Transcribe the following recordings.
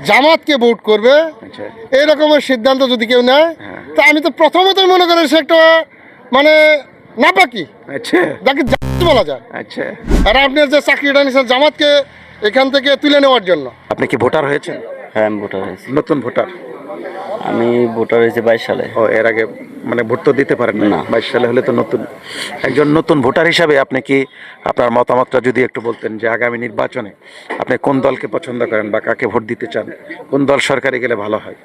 জামাতকে ভোট করবে এই রকমের সিদ্ধান্ত যদি কেউ নেয়, তা আমি তো প্রথমতই মনে করি সে একটা মানে নাপাকি, যাকে জামাত বলা যায়। আর আপনার যে চাকরিটা নিয়েছেন জামাতকে এখান থেকে তুলে নেওয়ার জন্য। আপনি কি ভোটার হয়েছেন? হ্যাঁ, আমি ভোটার হয়েছি। নতুন ভোটার? আমি ভোটার হয়েছি 22 সালে। ও, এর আগে মানে ভোট তো দিতে পারেন না? 22 সালে হলে তো নতুন। একজন নতুন ভোটার হিসাবে আপনি কি আপনার মতামতটা যদি একটু বলতেন যে আগামী নির্বাচনে আপনি কোন দলকে পছন্দ করেন বা কাকে ভোট দিতে চান, কোন দল সরকারে গেলে ভালো হয়?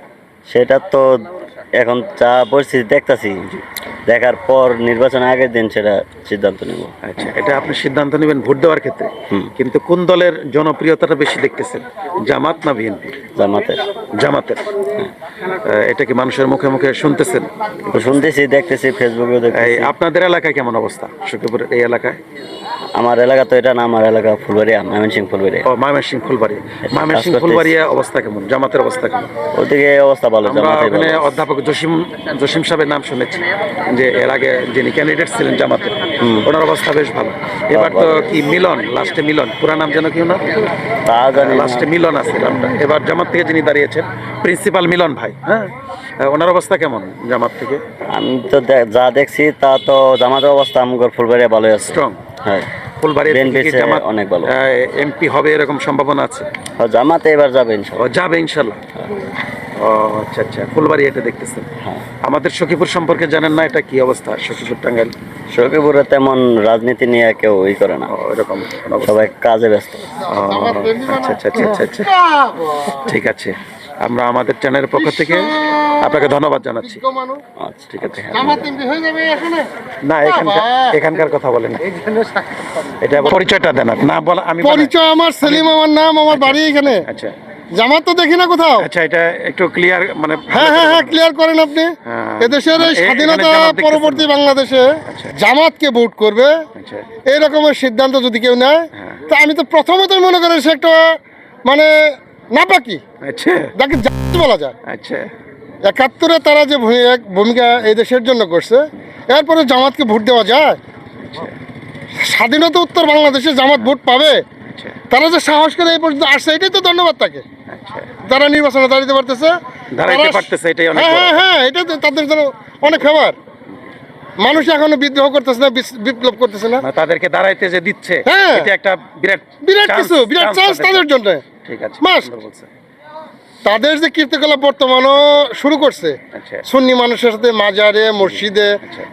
সেটা তো এখন যা পরিস্থিতি দেখতাছি, দেখার পর নির্বাচনের আগের দিন সেটা সিদ্ধান্ত নেব। আচ্ছা, এটা আপনি সিদ্ধান্ত নেবেন ভোট দেওয়ার ক্ষেত্রে। কিন্তু কোন দলের জনপ্রিয়তাটা বেশি দেখতেছেন, জামাত না বিএনপি? জামাতের। জামাতের। এটা কি মানুষের মুখে মুখে শুনতেছেন? শুনতেছি, দেখতেছি, ফেসবুকে দেখতেছি। আপনাদের এলাকায় কেমন অবস্থা? সখীপুরের এই এলাকায়? আমার এলাকা তো এটা না, আমার এলাকা ফুলবাড়িয়া, ময়মনসিংহ ফুলবাড়িয়া। ও, ময়মনসিংহ ফুলবাড়িয়া। ময়মনসিংহ ফুলবাড়িয়া অবস্থা কেমন? জামাতের অবস্থা কেমন? ওদিকে অবস্থা ভালো। ওখানে অধ্যাপক জসিম সাহেবের নাম শুনেছি, যে এর আগে যিনি ক্যান্ডিডেট ছিলেন জামাতের, ওনার অবস্থা বেশ ভালো। এবার তো কি মিলন, লাস্টে মিলন, পুরা নাম যেন কি ওনার, তা জানি, লাস্টে মিলন আছে নামটা। এবার জামাত থেকে যিনি দাঁড়িয়েছেন প্রিন্সিপাল মিলন ভাই, হ্যাঁ, ওনার অবস্থা কেমন জামাত থেকে? আমি তো যা দেখছি তা তো জামাতের অবস্থা আমার ফুলবাড়িয়া ভালো আছে, স্ট্রং। হ্যাঁ, ফুলবাড়িয়া জামাত অনেক ভালো। এমপি হবে এরকম সম্ভাবনা আছে? জামাতে এবার যাবে ইনশাআল্লাহ। যাবে ইনশাআল্লাহ। ও আচ্ছা আচ্ছা, ফুলবাড়িয়া এটা দেখতেছেন। আমাদের সখীপুর সম্পর্কে জানেন না? এটা কি অবস্থা সখীপুর টাঙ্গাইল? সখীপুরে তেমন রাজনীতি নিয়ে কেউ করে না, এরকম সবাই কাজে ব্যস্ত। আচ্ছা আচ্ছা আচ্ছা আচ্ছা, ঠিক আছে। আমরা আমাদের চ্যানেলের পক্ষ থেকে আপনাকে ধন্যবাদ জানাচ্ছি। আচ্ছা, ঠিক আছে। না, এখানকার কথা বলেন না, এটা পরিচয়টা দেন। না বলা, আমি পরিচয় আমার সেলিম, আমার নাম, আমার বাড়ি এখানে। আচ্ছা, জামাত তো দেখি না কোথাও। আচ্ছা, এটা একটু ক্লিয়ার মানে। হ্যাঁ হ্যাঁ হ্যাঁ, ক্লিয়ার করেন আপনি। এদেশের স্বাধীনতা পরবর্তী বাংলাদেশে জামাতকে ভোট করবে এই রকমের সিদ্ধান্ত যদি কেউ নেয়, তা আমি তো প্রথমতই মনে করি সে একটা মানে নাপাকি, যাকে জামাত বলা যায়। আচ্ছা, 71-এ তারা যে ভূমিকা এই দেশের জন্য করছে, এরপরে জামাতকে ভোট দেওয়া যায়? স্বাধীনতা উত্তর বাংলাদেশে জামাত ভোট পাবে? তারা যে সাহস করে এই পর্যন্ত আসছে, এটাই তো ধন্যবাদ তাকে। তারা নির্বাচনে দাঁড়াতে পারতেছে, হ্যাঁ হ্যাঁ, এটা তাদের জন্য অনেক ফেভার। মানুষ এখনো বিদ্রোহ করতেছে না, বিপ্লব করতেছে না, তাদেরকে দাঁড়াইতে যে দিচ্ছে, এটা একটা বিরাট বিরাট চান্স তাদের জন্য। ঠিক আছে, তাদের যে কীর্তিকলাপ বর্তমানও শুরু করছে, সুন্নি মানুষের সাথে মাজারে, মসজিদে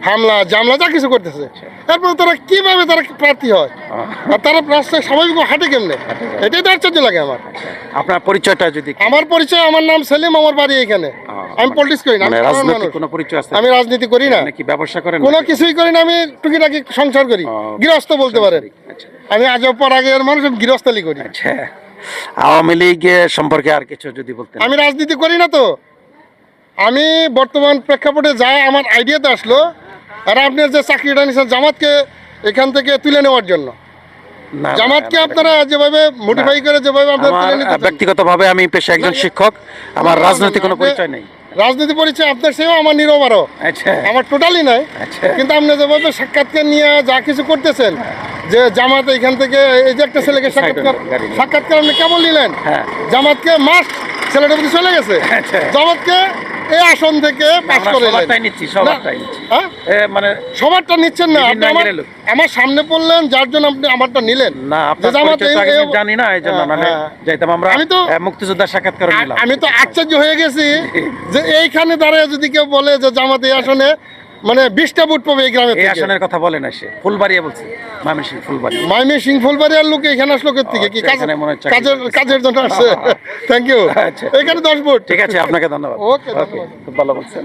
হামলা জামলা যা কিছু করতেছে, তারপরে তারা কিভাবে তারা প্রার্থী হয় আর তারা রাস্তায় স্বাভাবিক হাঁটে কেমনে, এটাই তো আশ্চর্য লাগে আমার। আপনার পরিচয়টা যদি? আমার পরিচয়, আমার নাম সেলিম, আমার বাড়ি এখানে। আমি পলিটিক্স করি না, আমি রাজনীতি করি না, ব্যবসা করেন? কোনো কিছুই করি না, আমি টুকিটাকি সংসার করি, গৃহস্থ বলতে পারেন। আমি আজব পর আগের মানুষ, গৃহস্থালি করি। আওয়ামী লীগ সম্পর্কে আর কিছু যদি বলতেন? আমি রাজনীতি করি না তো, আমি বর্তমান প্রেক্ষাপটে যা আমার আইডিয়াতে আসলো, আর আপনার যে চাকরিটা নিয়েছেন জামাতকে এখান থেকে তুলে নেওয়ার জন্য, জামাতকে আপনারা যেভাবে মডিফাই করে যেভাবে আপনারা তুলে নিতে চান। ব্যক্তিগতভাবে আমি পেশায় একজন শিক্ষক, আমার রাজনৈতিক কোনো পরিচয় নেই। রাজনীতি পরিচয় আপনার সেও আমার নিরবারও, আমার টোটালি নাই। কিন্তু আপনি যেভাবে সাক্ষাৎকার নিয়ে যা কিছু করতেছেন, যে জামাত এখান থেকে এই যে একটা ছেলেকে সাক্ষাৎকার আপনি কেমন নিলেন, জামাতকে মাস ছেলেটার প্রতি চলে গেছে, জামাতকে এই আসন থেকে পাস করে মানে সবারটা নিচ্ছেন না, আপনি আমার সামনে পড়লেন যার জন্য আপনি আমারটা নিলেন না। জানি না, এই জন্য আমি তো মুক্তিযোদ্ধা সাক্ষাৎকার নিলাম। আমি তো আশ্চর্য হয়ে গেছি যে এইখানে দাঁড়িয়ে যদি কেউ বলে যে জামাত এই আসনে মানে 20টা ভোট পাবে এই গ্রামে। এই আসনের কথা বলে না, সে ফুলবাড়িয়া বলছে, ময়মনসিংহ ফুলবাড়িয়ার লোক এখানে আসলো থেকে কি কাজের জন্য আসছে? Thank you. এখানে 10 ভোট। ঠিক আছে, আপনাকে ধন্যবাদ। ওকে, খুব ভালো বলছেন।